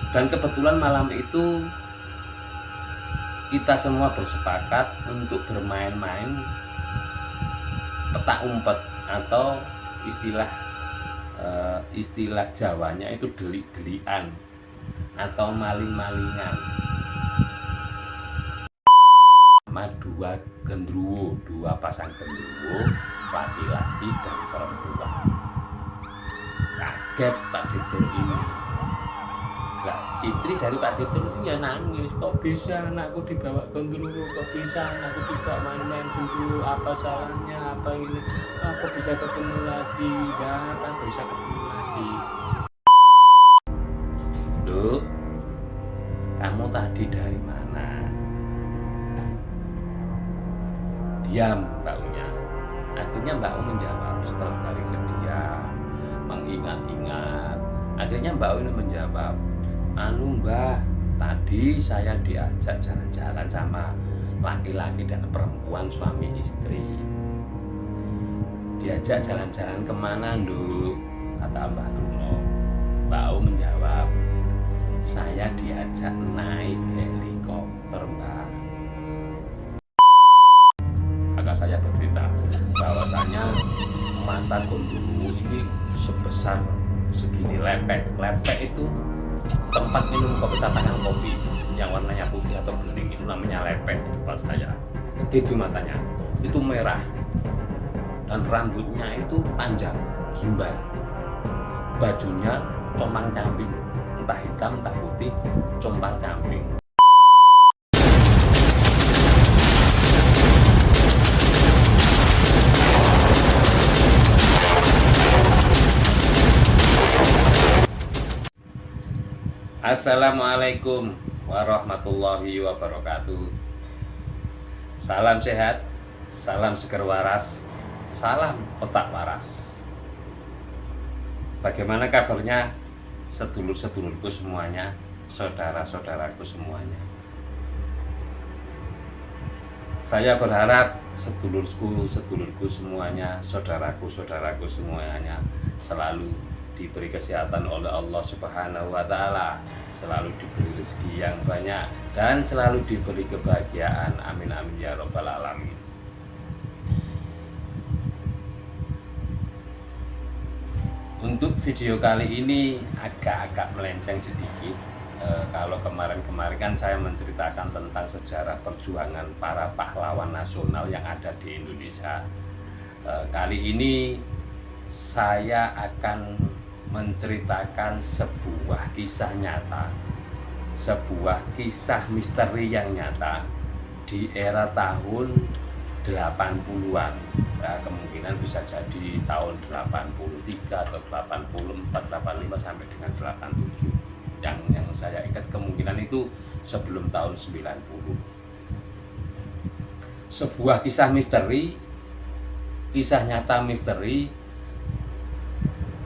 Dan kebetulan malam itu kita semua bersepakat untuk bermain-main petak umpet atau istilah Jawanya itu delik-delikan atau maling-malingan. Sama dua pasang genderuwo, laki-laki dan perempuan. Kaget Pak Direktur ini. Nah, istri dari Pak Direktur ini ya nangis, kok bisa anakku dibawa genderuwo, kok bisa anakku dibawa main-main genderuwo, apa salahnya, apa ini, aku bisa ketemu lagi, Bapak bisa ketemu lagi. Duk, kamu tadi dari mana? Diam Mbaknya. Akhirnya Mbak U menjawab setelah dari diam, mengingat-ingat. Akhirnya Mbak U ini menjawab, Mbak, tadi saya diajak jalan-jalan sama laki-laki dan perempuan suami istri. Diajak jalan-jalan kemana, Nduk? Kata Mbak Truno. Mbak U menjawab, saya diajak naik helikopter, Mbak. Kakak saya bercerita bahwasanya mata gondoruwo ini sebesar segini, lepek itu tempat minum kopi, tatakan kopi yang warnanya putih atau bening, itu namanya lepek. Itu pas saya segitu matanya, itu merah dan rambutnya itu panjang gimbal, bajunya compang camping, entah hitam entah putih, compang camping. Assalamualaikum warahmatullahi wabarakatuh. Salam sehat, salam seger waras, salam otak waras. Bagaimana kabarnya sedulur-sedulurku semuanya, saudara-saudaraku semuanya? Saya berharap sedulurku semuanya, saudaraku semuanya selalu diberi kesehatan oleh Allah Subhanahu wa Ta'ala, selalu diberi rezeki yang banyak, dan selalu diberi kebahagiaan. Amin amin ya Rabbal alamin. Untuk video kali ini agak melenceng sedikit. Kalau kemarin kan saya menceritakan tentang sejarah perjuangan para pahlawan nasional yang ada di Indonesia. Kali ini saya akan menceritakan sebuah kisah nyata, sebuah kisah misteri yang nyata di era tahun 80-an. Ya, kemungkinan bisa jadi tahun 83 atau 84, 85 sampai dengan 87. Yang saya ingat kemungkinan itu sebelum tahun 90. Sebuah kisah misteri, kisah nyata misteri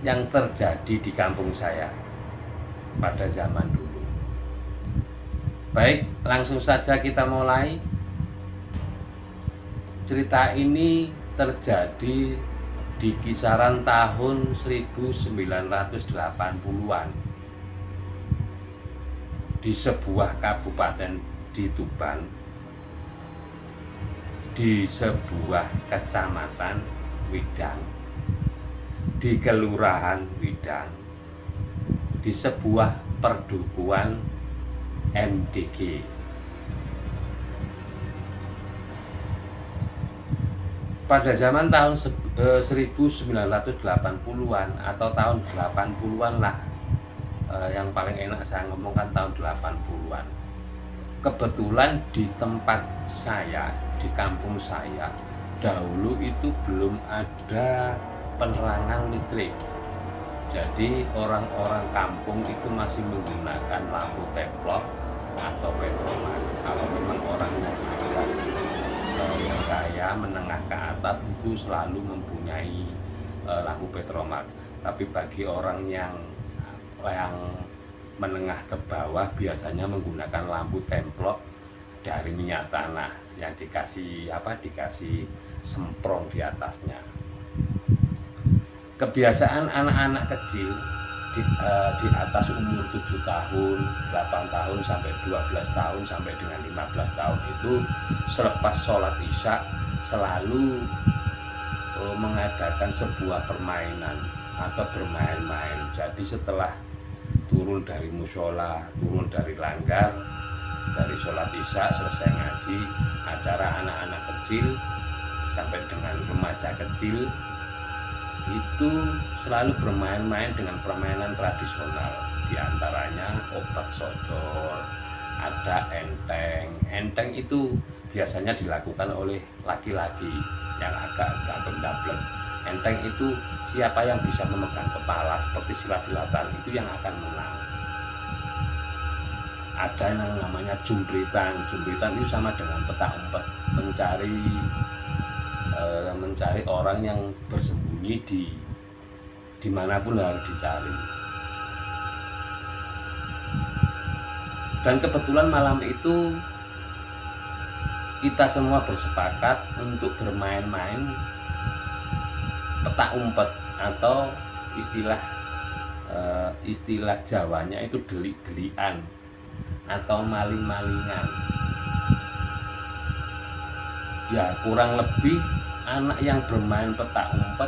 yang terjadi di kampung saya pada zaman dulu. Baik, langsung saja kita mulai. Cerita ini terjadi di kisaran tahun 1980-an di sebuah kabupaten di Tuban, di sebuah kecamatan Widang, di Kelurahan Widang, di sebuah perdukuhan MDG. Pada zaman tahun 1980-an atau tahun 80-an lah, yang paling enak saya ngomongkan tahun 80-an. Kebetulan di tempat saya, di kampung saya, dahulu itu belum ada penerangan listrik. Jadi orang-orang kampung itu masih menggunakan lampu teplok atau petromak. Kalau memang orangnya agak yang kaya menengah ke atas itu selalu mempunyai lampu petromak. Tapi bagi orang yang menengah ke bawah biasanya menggunakan lampu templok dari minyak tanah yang dikasih semprong di atasnya. Kebiasaan anak-anak kecil di atas umur 7 tahun, 8 tahun sampai 12 tahun sampai dengan 15 tahun itu selepas sholat isya selalu mengadakan sebuah permainan atau bermain-main. Jadi setelah turun dari musola, turun dari langgar, dari sholat isya selesai ngaji, acara anak-anak kecil sampai dengan remaja kecil itu selalu bermain-main dengan permainan tradisional, diantaranya obat sodor, ada enteng. Enteng itu biasanya dilakukan oleh laki-laki yang agak dablek. Enteng itu siapa yang bisa memegang kepala seperti silat-silatan itu yang akan menang. Ada yang namanya jumbritan. Jumbritan itu sama dengan petak umpet, mencari orang yang bersembunyi di manapun harus dicari. Dan kebetulan malam itu kita semua bersepakat untuk bermain-main petak umpet atau istilah Jawanya itu delik-delikan atau maling-malingan. Ya kurang lebih anak yang bermain petak umpet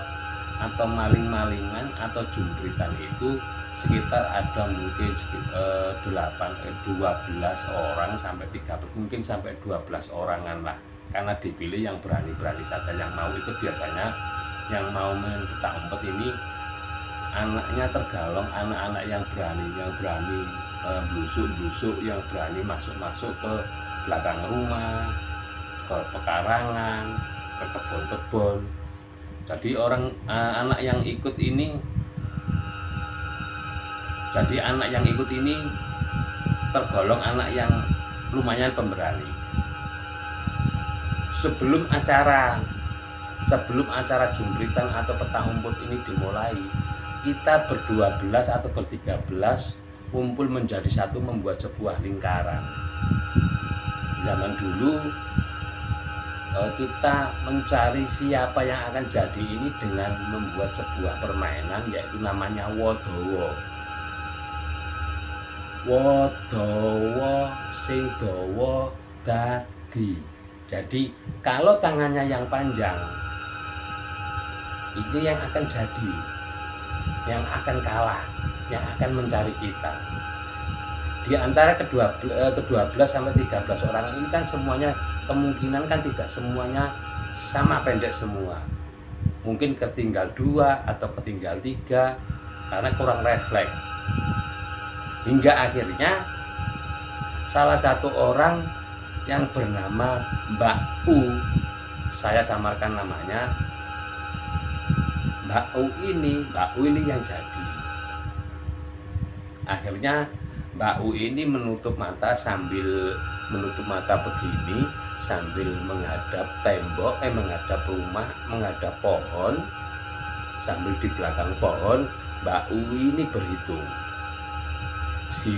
atau maling-malingan atau jumbritan itu sekitar ada mungkin 12 orang sampai 13, mungkin sampai 12 orangan lah, karena dipilih yang berani-berani saja yang mau ikut. Biasanya yang mau main petak umpet ini anaknya tergolong anak-anak yang berani blusuk, yang berani masuk ke belakang rumah, ke pekarangan, ke kebun-kebun. Jadi anak yang ikut ini tergolong anak yang lumayan pemberani. Sebelum acara jumbritan atau petak umpet ini dimulai, kita ber-12 atau ber-13 kumpul menjadi satu, membuat sebuah lingkaran. Zaman dulu kita mencari siapa yang akan jadi ini dengan membuat sebuah permainan, yaitu namanya wodowo. Wodowo sing dawa dadi. Jadi kalau tangannya yang panjang, ini yang akan jadi, yang akan kalah, yang akan mencari kita. Di antara ke-12 sampai 13 orang ini kan semuanya kemungkinan kan tidak semuanya sama pendek semua. Mungkin ketinggal 2 atau ketinggal 3 karena kurang refleks. Hingga akhirnya salah satu orang yang bernama Mbak U, saya samarkan namanya, Mbak U ini yang jadi. Akhirnya Mbak U ini menutup mata begini sambil menghadap tembok, menghadap rumah, menghadap pohon. Sambil di belakang pohon Mbak U ini berhitung 1,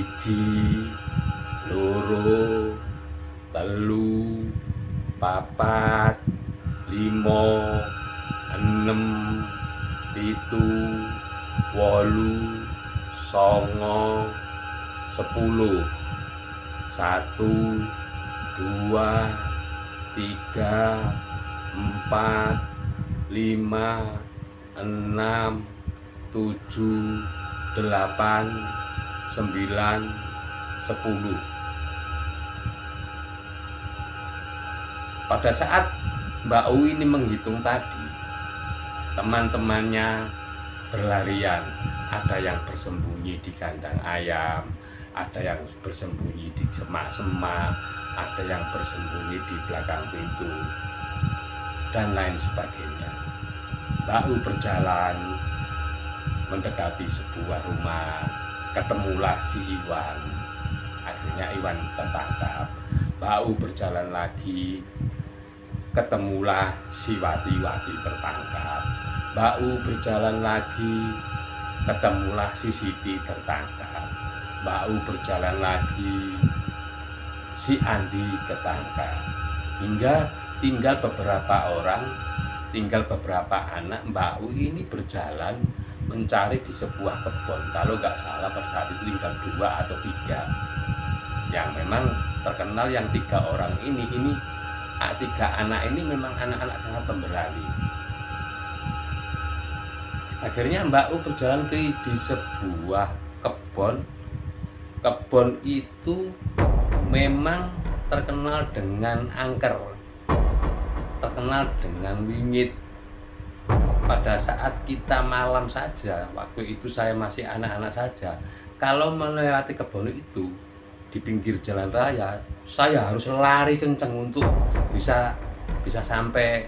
2, 3, 4, 5, 6, 7, 8, 9, 10. 1, 2, 3, 4, 5, 6, 7, 8, 9, 10. Pada saat Mbak U ini menghitung tadi, teman-temannya berlarian. Ada yang bersembunyi di kandang ayam, ada yang bersembunyi di semak-semak, ada yang bersembunyi di belakang pintu, dan lain sebagainya. Mbak U berjalan mendekati sebuah rumah, ketemulah si Iwan. Akhirnya Iwan tertangkap. Mbak U berjalan lagi, ketemulah si Wati tertangkap. Mbak U berjalan lagi, ketemulah si Siti tertangkap. Mbak U berjalan lagi, si Andi ketangkap. Hingga tinggal beberapa anak Mbak U ini berjalan mencari di sebuah kebun. Kalau nggak salah pada saat itu tinggal 2 atau 3 yang memang terkenal. Yang 3 orang ini 3 anak ini memang anak-anak sangat pemberani. Akhirnya Mbak U berjalan di sebuah kebun. Kebun itu memang terkenal dengan angker, terkenal dengan wingit. Pada saat kita malam saja, waktu itu saya masih anak-anak saja, kalau melewati kebun itu di pinggir jalan raya, saya harus lari kenceng untuk bisa sampai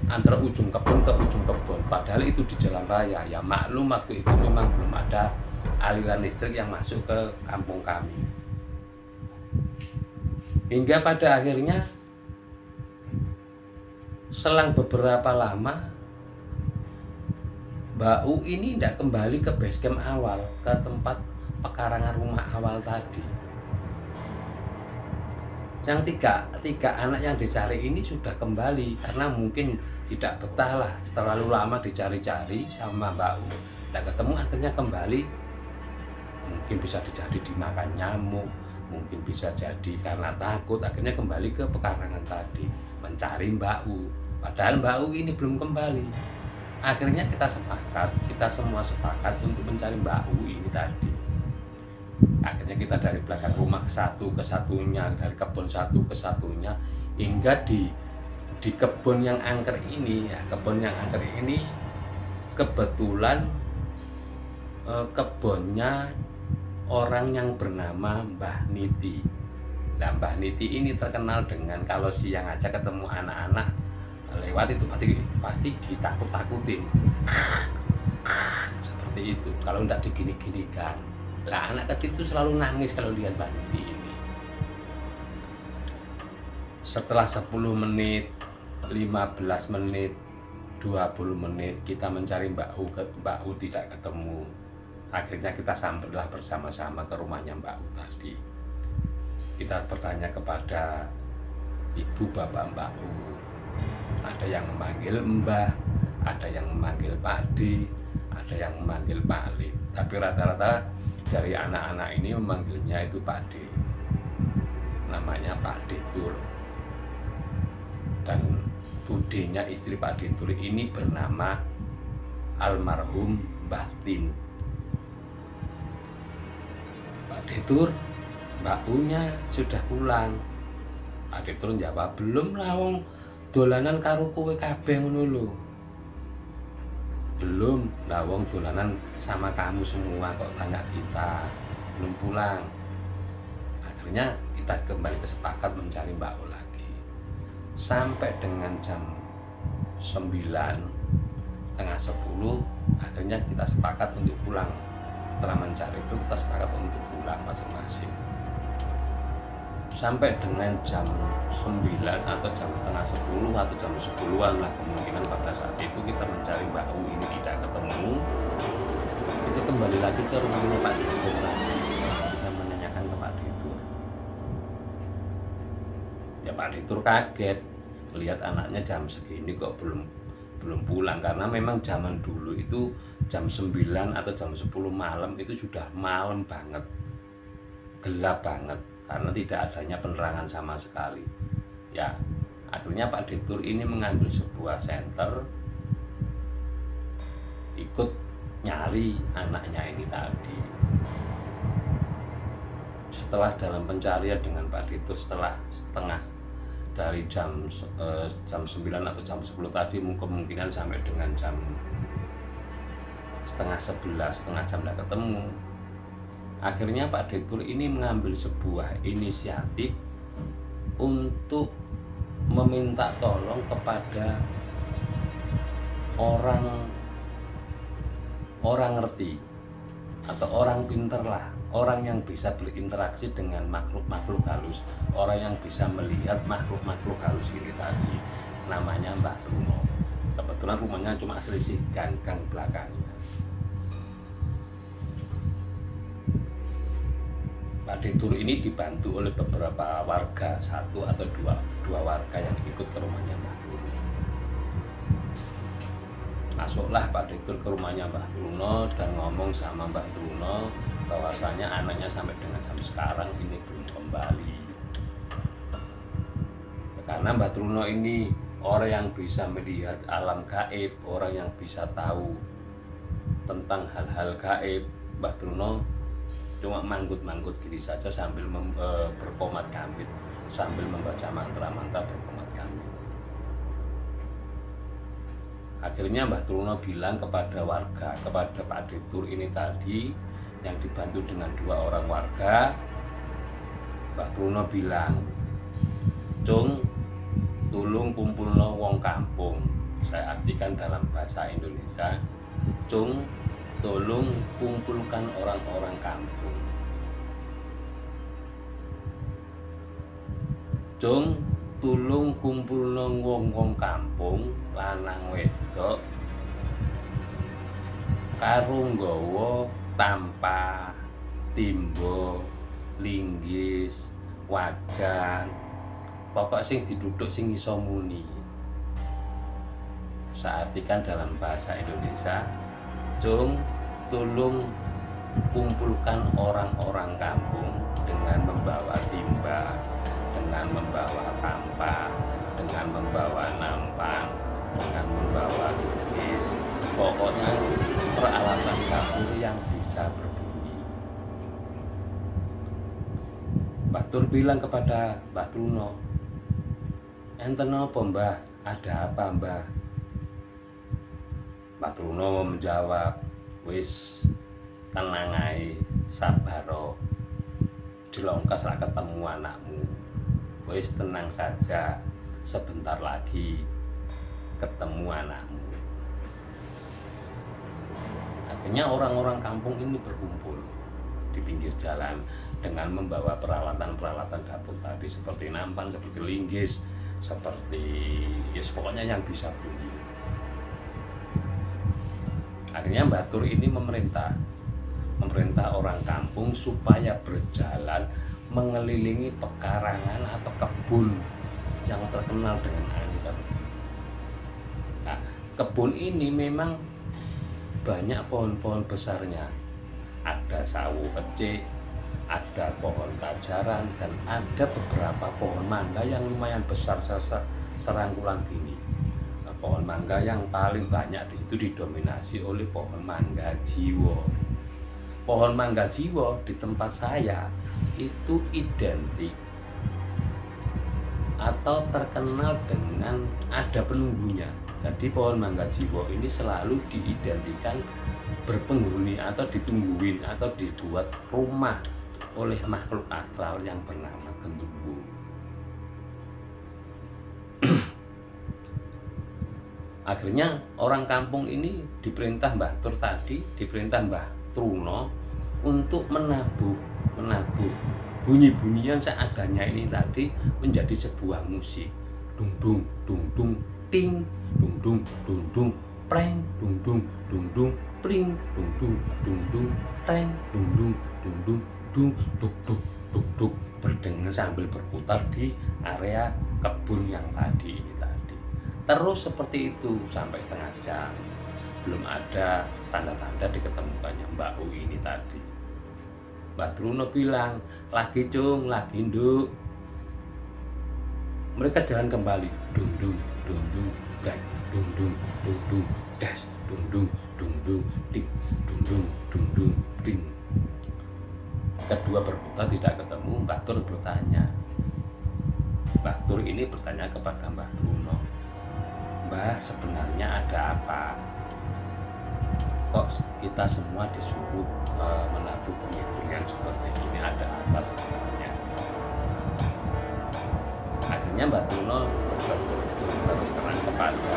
antara ujung kebun ke ujung kebun. Padahal itu di jalan raya. Ya maklum waktu itu memang belum ada aliran listrik yang masuk ke kampung kami. Hingga pada akhirnya selang beberapa lama Mbak U ini tidak kembali ke base camp awal, ke tempat pekarangan rumah awal tadi. Yang tiga anak yang dicari ini sudah kembali karena mungkin tidak betah lah, terlalu lama dicari-cari sama Mbak U. Tidak ketemu, akhirnya kembali. Mungkin bisa jadi dimakan nyamuk, mungkin bisa jadi karena takut, akhirnya kembali ke pekarangan tadi mencari Mbak U. Padahal Mbak U ini belum kembali. Akhirnya kita semua sepakat untuk mencari Mbak U ini tadi. Akhirnya kita dari belakang rumah satu ke satunya, dari kebun satu ke satunya, hingga di kebun yang angker ini, ya, kebun yang angker ini kebetulan kebunnya orang yang bernama Mbah Niti. Nah, Mbah Niti ini terkenal dengan kalau siang aja ketemu anak-anak lewat itu pasti ditakut-takutin seperti itu, kalau tidak digini-ginikan. Lah anak kecil itu selalu nangis kalau lihat Mbak Niti ini. Setelah 10 menit, 15 menit, 20 menit kita mencari Mbak U tidak ketemu. Akhirnya kita samperlah bersama-sama ke rumahnya Mbak U tadi. Kita bertanya kepada ibu bapak Mbak U. Ada yang memanggil Mbah, ada yang memanggil Pak D, ada yang memanggil Pak Lid. Tapi rata-rata dari anak-anak ini memanggilnya itu Pak D. Namanya Pak D Tur. Dan budenya istri Pak D Tur ini bernama almarhum Mbah Tin. Pak D Tur, Mbak U-nya sudah pulang. Pak D Tur jawab, belum lah wong dolanan karo kowe kabeh ngono lho. Belum, lah wong dolanan sama kamu semua kok tanya kita. Belum pulang. Akhirnya kita kembali kesepakat mencari Mbak U lagi. Sampai dengan jam 9, setengah 10, akhirnya kita sepakat untuk pulang. Setelah mencari itu kita sepakat untuk pulang masing-masing. Sampai dengan jam 9 atau jam setengah 10 atau jam 10-an lah kemungkinan pada saat itu kita mencari Mbak U ini tidak ketemu. Itu kembali lagi ke rumahnya Pak Ditur. Kita menanyakan ke Pak Ditur. Ya Pak Ditur kaget melihat anaknya jam segini kok belum pulang, karena memang zaman dulu itu jam 9 atau jam 10 malam itu sudah malam banget, gelap banget, karena tidak adanya penerangan sama sekali. Ya, akhirnya Pak Ditur ini mengambil sebuah senter, ikut nyari anaknya ini tadi. Setelah dalam pencarian dengan Pak Ditur, setelah setengah dari jam 9 atau jam 10 tadi, kemungkinan sampai dengan jam setengah 11, setengah jam tidak ketemu. Akhirnya Pak Ditur ini mengambil sebuah inisiatif untuk meminta tolong kepada orang ngerti atau orang pinter lah, orang yang bisa berinteraksi dengan makhluk-makhluk halus, orang yang bisa melihat makhluk-makhluk halus ini tadi. Namanya Mbak Bruno. Kebetulan rumahnya cuma selisih gang belakangnya. Pak Ditur ini dibantu oleh beberapa warga, satu atau dua warga yang ikut ke rumahnya Mbak Bruno. Masuklah Pak Direktur ke rumahnya Mbah Truno dan ngomong sama Mbah Truno bahwasanya anaknya sampai dengan jam sekarang ini belum kembali. Karena Mbah Truno ini orang yang bisa melihat alam gaib, orang yang bisa tahu tentang hal-hal gaib. Mbah Truno cuma manggut-manggut gini saja sambil berkomat kamit, sambil membaca mantra-mantra berkomat kamit. Akhirnya Mbah Truno bilang kepada warga, kepada Pak Direktur ini tadi yang dibantu dengan 2 orang warga. Mbah Truno bilang, "Cung, tulung kumpulno wong kampung." Saya artikan dalam bahasa Indonesia, "Cung, tolong kumpulkan orang-orang kampung. Cung, tulung kumpulno wong-wong kampung, lanang wedok, karo nggawa tampah, timba, linggis, wajan, pokok sing diduduk sing iso muni." Saya artikan dalam bahasa Indonesia, "Cung, tolong kumpulkan orang-orang kampung dengan membawa timba, dengan membawa tampah, dengan membawa nampang, dengan membawa linggis, pokoknya peralatan dapur yang bisa berbunyi." Mbah Tur bilang kepada Mbah Truno, "Enten apa Mbah? Ada apa Mbah?" Mbah Truno menjawab, "Wis tenang ae, sabaro. Dilongkas ra ketemu anakmu. Wis tenang saja, sebentar lagi ketemu anakmu." Akhirnya orang-orang kampung ini berkumpul di pinggir jalan dengan membawa peralatan-peralatan dapur tadi seperti nampan, seperti linggis, seperti pokoknya yang bisa bunyi. Akhirnya Mbah Tur ini memerintah orang kampung supaya berjalan mengelilingi pekarangan atau kebun yang terkenal dengan angker. Nah, kebun ini memang banyak pohon-pohon besarnya. Ada sawo kecil, ada pohon kajaran, dan ada beberapa pohon mangga yang lumayan besar serangkulan gini. Pohon mangga yang paling banyak di situ didominasi oleh pohon mangga jiwo. Pohon mangga jiwo di tempat saya itu identik atau terkenal dengan ada penunggunya. Jadi pohon mangga jiwo ini selalu diidentikan berpenghuni atau ditungguin atau dibuat rumah oleh makhluk astral yang bernama genderuwo. Akhirnya orang kampung ini diperintah Mbah Tur tadi, diperintah Mbah Truno untuk menabuh bunyi-bunyian seadanya ini tadi menjadi sebuah musik. Dung dung dung dung ting, dung dung dung dung preng, dung dung dung dung pring, dung dung dung dung preng, dung dung dung dung dung duk duk duk duk, berdengar sambil berputar di area kebun yang tadi ini tadi. Terus seperti itu sampai setengah jam, belum ada tanda-tanda diketemukannya Mbak U ini tadi. Mbah Truno bilang, "Lagi Cung, lagi Nduk." Mereka jalan kembali, dung dung dung dung brek, dung dung dung dung das, dung dung dung dung ting, dung dung dung dung ting. Kedua berputar tidak ketemu. Mbah Tur bertanya. Mbah Tur ini bertanya kepada Mbah Truno, "Mbah, sebenarnya ada apa? Kok kita semua disuruh menabuh bunyi-bunyian seperti ini? Ada apa sebenarnya?" Akhirnya Mbah Truno terus terang kepada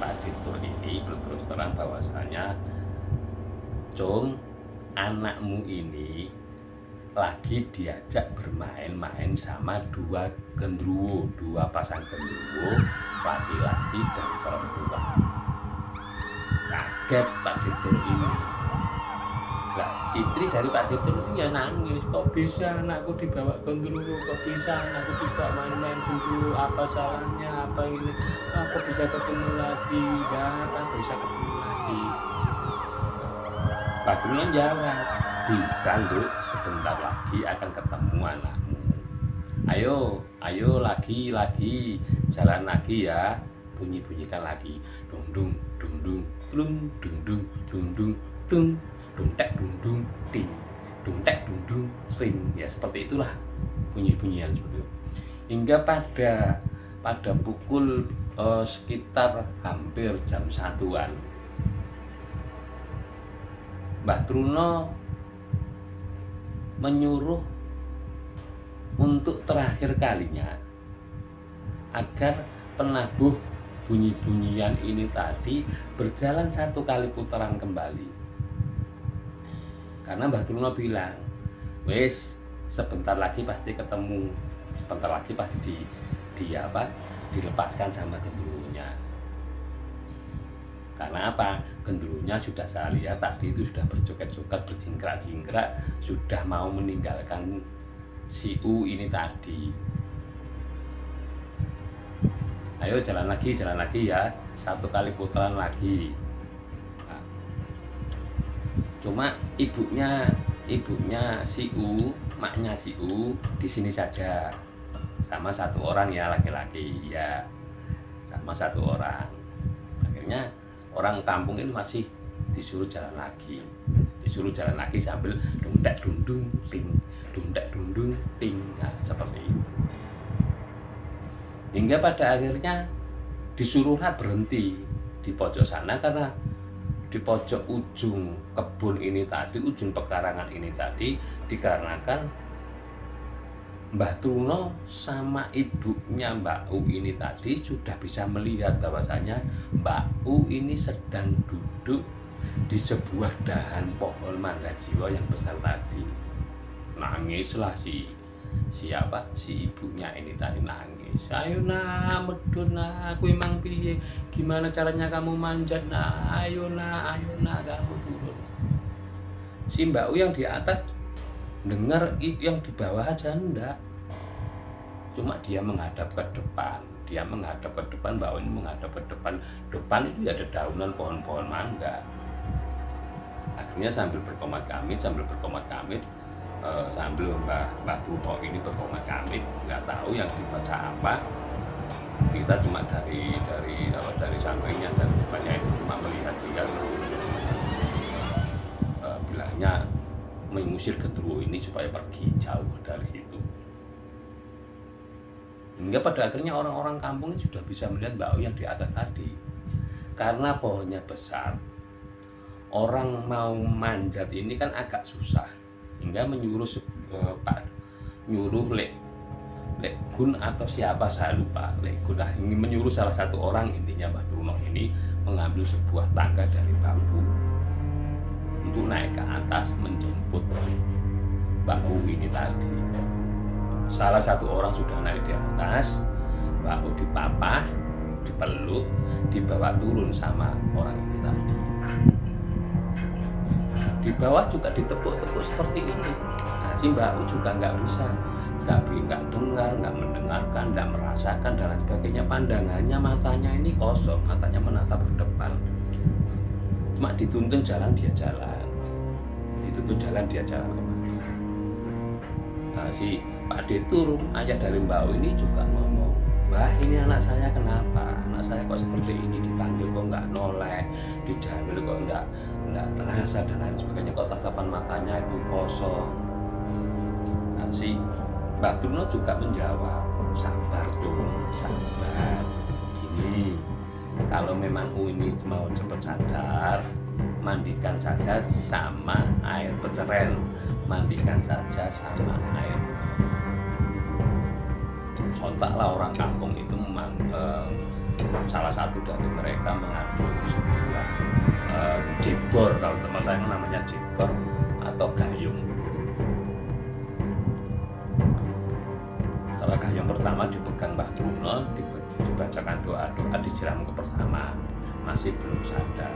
Pak Direktur ini, berterus terang bahwasanya, "Cung, anakmu ini lagi diajak bermain-main sama 2 genderuwo, 2 pasang genderuwo, laki-laki dan perempuan." Kaget Pak Direktur ini. Lah, istri dari Pak Detun itu ya nangis, kok bisa anakku dibawa Gondroro, kok bisa anakku dibawa main-main dulu, apa salahnya, apa ini, apa bisa ketemu lagi, apa bisa ketemu lagi. Pak Detun jawab, bisa Nduk, sebentar lagi akan ketemu anakmu. Ayo lagi, jalan lagi ya, bunyikan lagi, dung dung dung dung dung dung dung dung dung dung dung dung ting dung dung sing, ya seperti itulah bunyian seperti itu. Hingga pada pukul sekitar hampir jam 1-an, Mbah Truno menyuruh untuk terakhir kalinya agar penabuh bunyi-bunyian ini tadi berjalan 1 kali putaran kembali. Karena Mbah Truno bilang, wes sebentar lagi pasti ketemu, sebentar lagi pasti dilepaskan sama genderuwonya. Karena apa? Genderuwonya sudah saya lihat tadi itu sudah berjoget-joget, berjingkrak-jingkrak, sudah mau meninggalkan si U ini tadi. Ayo jalan lagi ya, 1 kali putaran lagi. Nah, cuma ibunya si U, maknya si U di sini saja, sama 1 orang ya, laki-laki ya, sama 1 orang. Akhirnya orang kampung ini masih disuruh jalan lagi sambil dungdak dundung ting, dungdak dundung ting, nah, seperti itu. Hingga pada akhirnya disuruhlah berhenti di pojok sana, karena di pojok ujung kebun ini tadi, ujung pekarangan ini tadi, dikarenakan Mbah Truno sama ibunya Mbak U ini tadi sudah bisa melihat bahwasanya Mbak U ini sedang duduk di sebuah dahan pohon mangga jiwa yang besar tadi. Nangislah si ibunya ini tadi, nangis. Ayo nak, medun nak, aku emang piye, gimana caranya kamu manjat nak, ayo nak kamu turun. Si Mbak U yang di atas dengar, yang di bawah aja enggak, cuma dia menghadap ke depan, Mbak U ini menghadap ke depan itu ya ada daunan pohon-pohon mangga. Akhirnya sambil berkomat kamit, sambil Mbah Truno ini berkomat kamit, nggak tahu yang dibaca apa. Kita cuma dari sampingnya dan depannya itu cuma melihat bilangnya mengusir genderuwo ini supaya pergi jauh dari situ. Hingga pada akhirnya orang-orang kampung ini sudah bisa melihat Mbak U yang di atas tadi. Karena pohonnya besar, orang mau manjat ini kan agak susah. Hingga menyuruh Lek Gun atau siapa saya lupa, Lek Gun ingin menyuruh salah satu orang, intinya Mbah Truno ini mengambil sebuah tangga dari bambu untuk naik ke atas menjemput Mbak U ini tadi. Salah satu orang sudah naik di atas, Mbak U dipapah, dipeluk, dibawa turun sama orang ini tadi. Di bawah juga ditepuk-tepuk seperti ini. Nah, si Mbak U juga nggak bisa, nggak dengar, nggak mendengarkan, nggak merasakan dan lain sebagainya. Pandangannya, matanya ini kosong, matanya menatap ke depan. Cuma dituntun jalan dia jalan kemana. Nah, si Pak Detur, ayah dari Mbak U ini juga ngomong, Mbah, ini anak saya kenapa? Anak saya kok seperti ini, dipanggil kok nggak noleh, dijamil kok nggak terasa dan lain sebagainya, kok tatapan matanya itu kosong. Nah, si Mbah Truno juga menjawab, sabar dong, sabar. Ini kalau memang U ini mau cepat sadar, mandikan saja sama air peceren, Sontaklah orang kampung itu salah satu dari mereka mengambil sebuah jebor, kalau teman saya namanya jebor atau gayung. Setelah gayung pertama dipegang Mbah Truno, dibacakan doa-doa, disiram ke pertama, masih belum sadar.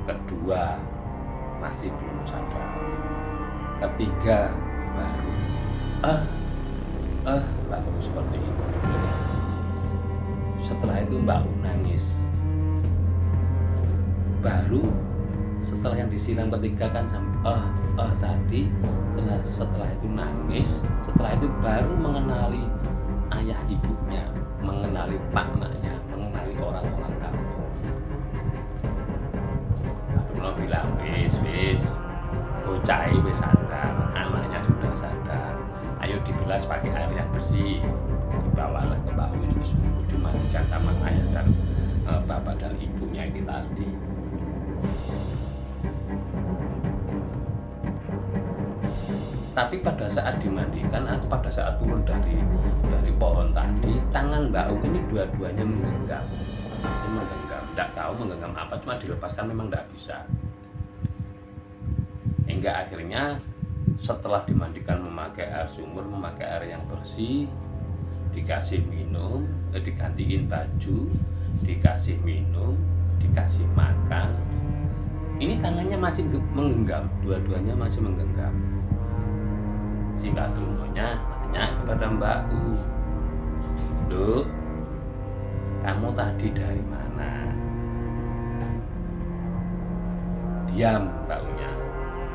Kedua, masih belum sadar. Ketiga baru Mbak U seperti itu. Setelah itu Mbak U nangis. Baru setelah yang disiram ketiga kan tadi, setelah itu nangis, setelah itu baru mengenali ayah ibunya, mengenali maknanya, mengenali orang-orang kampung. Abdullah bilang, wis bocah wis sadar, anaknya sudah sadar, ayo dibilas pakai air yang bersih, dibawalah ke Mbak U ini ke sumur, dimandikan sama ayah dan bapak dan ibunya ini tadi. Tapi pada saat dimandikan atau pada saat turun dari pohon tadi, tangan Mbak U ini dua-duanya menggenggam, masih menggenggam, tidak tahu menggenggam apa, cuma dilepaskan memang tidak bisa. Hingga akhirnya setelah dimandikan memakai air sumur, memakai air yang bersih, dikasih minum, digantiin baju, dikasih minum, dikasih makan. Ini tangannya masih menggenggam, dua-duanya masih menggenggam. Si Mbak Trunonya tanya kepada Mbak U, "Duk, kamu tadi dari mana?" Diam Mbak U-nya.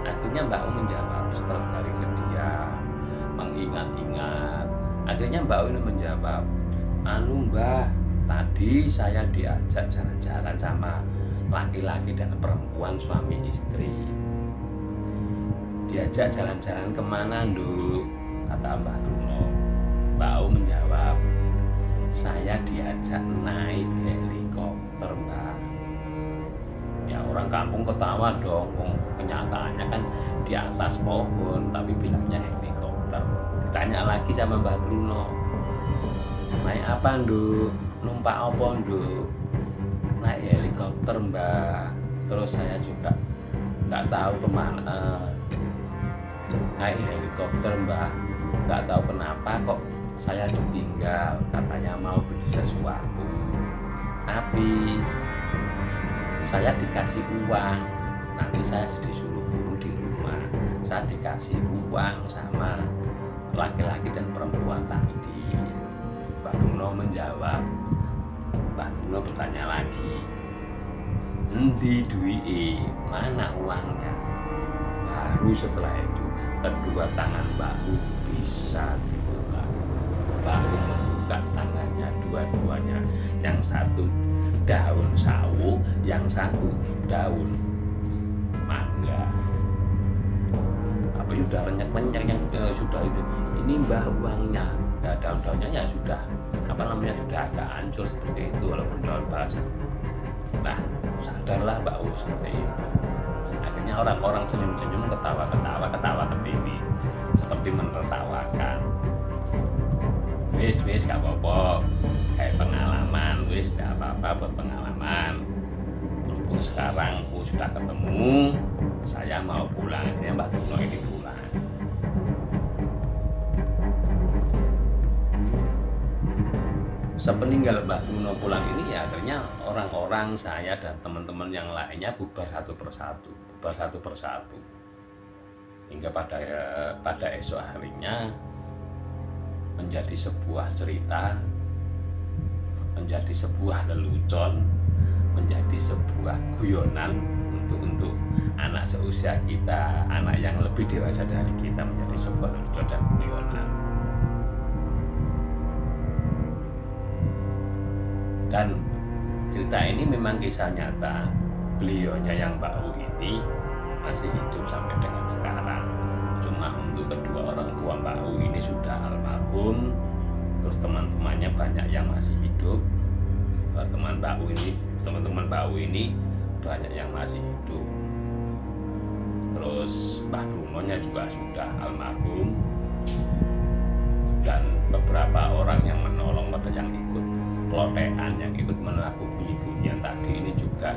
Akhirnya Mbak U menjawab setelah dari diam, mengingat-ingat. Akhirnya Mbak U ini menjawab, Mbah, tadi saya diajak jalan-jalan sama laki-laki dan perempuan suami istri." "Diajak jalan-jalan kemana, Nduk?" kata Mbak Truno. Mbak U menjawab, "Saya diajak naik helikopter, Mbak." Ya orang kampung ketawa dong, kenyataannya kan di atas pohon tapi bilangnya helikopter. Ditanya lagi sama Mbak Truno, "Naik apa, Nduk? Numpak apa, Nduk?" "Naik helikopter, Mbak." Terus saya juga nggak tahu kemana. Naik helikopter, Mbak, nggak tahu kenapa kok saya ditinggal, katanya mau beli sesuatu, tapi saya dikasih uang. Nanti saya disuruh turun di rumah, saya dikasih uang sama laki-laki dan perempuan tadi. Mbak Truno menjawab. Mbak Truno bertanya lagi, "Endi duwike? Mana uangnya?" Baru setelah itu kedua tangan Mbak U bisa dibuka. Mbak U membuka tangannya dua-duanya, yang satu daun sawo, yang satu daun mangga. Tapi sudah renyek-renyek yang sudah itu. Ini Mbak uangnya. Ya, daun-daunnya ya sudah sudah agak hancur seperti itu walaupun daun basah. Nah, sadarlah Mbak U seperti itu. Akhirnya orang-orang senyum-senyum, ketawa ke TV seperti menertawakan. Wis gak apa-apa, kayak pengalaman, wis gak apa-apa buat pengalaman. Berhubung sekarang sudah ketemu, saya mau pulang. Akhirnya Mbak Truno ini pulang. Sepeninggal Mbak Truno pulang ini ya akhirnya orang-orang, saya dan teman-teman yang lainnya bubar satu persatu. Hingga pada esok harinya menjadi sebuah cerita, menjadi sebuah lelucon, menjadi sebuah guyonan untuk anak seusia kita, anak yang lebih dewasa dari kita, menjadi sebuah lelucon dan guyonan. Dan cerita ini memang kisah nyata. Beliaunya yang Mbak U ini masih hidup sampai dengan sekarang. Cuma untuk kedua orang tua Mbak U ini sudah almarhum. Terus teman-temannya banyak yang masih hidup. Teman-teman Mbak U ini banyak yang masih hidup. Terus Mbah Trunonya juga sudah almarhum. Dan beberapa orang yang menolong, yang ikut pelotean, yang ikut melakukan bunyi-bunyian tadi ini juga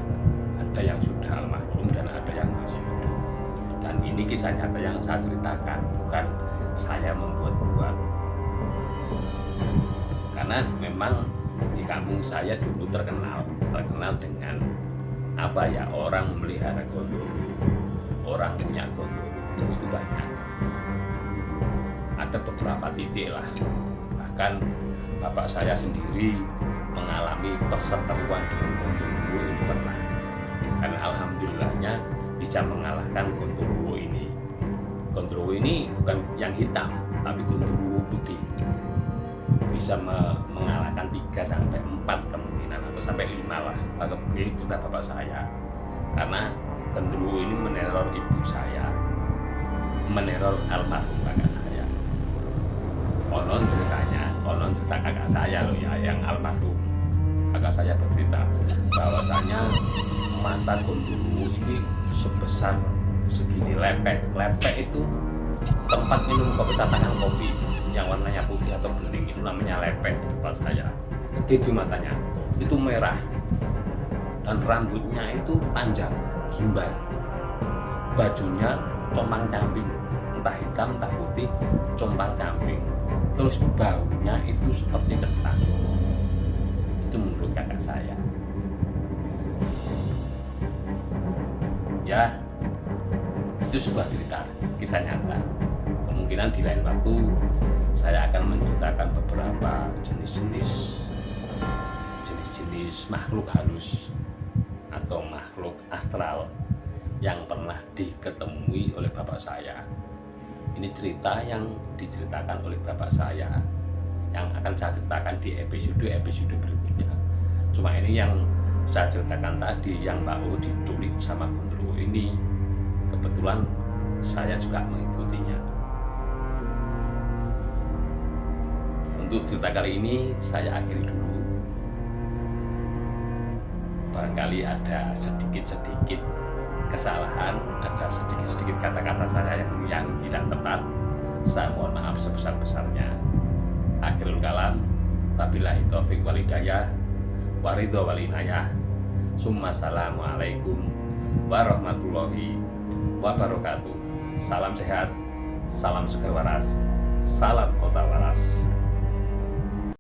ada yang sudah almarhum dan ada yang masih hidup. Dan ini kisah nyata yang saya ceritakan, bukan saya membuat-buat. Karena memang di kampung saya dulu terkenal dengan orang memelihara gondoruo. orang punya gondoruo itu banyak. Ada beberapa titik lah, bahkan bapak saya sendiri mengalami perseteruan dengan gondoruo ini pernah, dan alhamdulillahnya bisa mengalahkan gondoruo ini. Gondoruo ini bukan yang hitam, tapi gondoruo putih. Bisa mengalahkan 3 sampai 4 kemungkinan, atau sampai 5 lah. Itu kata bapak saya. Karena gondoruo ini meneror ibu saya, meneror almarhum kakak saya. Konon cerita kakak saya loh ya, yang almarhum kakak saya bercerita bahwasanya mata gondoruo ini sebesar segini, lepek itu tempat minum kopi, tatakan kopi yang warnanya putih atau bening, itu namanya lepek di tempat saya. Segitu matanya, itu merah, dan rambutnya itu panjang, gimbal, bajunya compang camping, entah hitam entah putih, compang camping. Terus baunya itu seperti ketan. Itu menurut kakak saya. Ya, itu sebuah cerita, kisah nyata. Kemungkinan di lain waktu saya akan menceritakan beberapa jenis-jenis makhluk halus atau makhluk astral yang pernah diketemui oleh bapak saya. Ini cerita yang diceritakan oleh bapak saya, yang akan saya ceritakan di episode berikutnya. Cuma ini yang saya ceritakan tadi, yang Mbak O diculik sama gondoruo ini, kebetulan saya juga mengikutinya. Untuk cerita kali ini saya akhiri dulu. Barangkali ada sedikit kesalahan, ada sedikit kata-kata saya yang tidak tepat, saya mohon maaf sebesar-besarnya. Akhirul kalam, wabillahi taufiq wal hidayah, waridho wal inayah. Assalamualaikum warahmatullahi wabarakatuh. Salam sehat, salam seger waras, salam kota waras.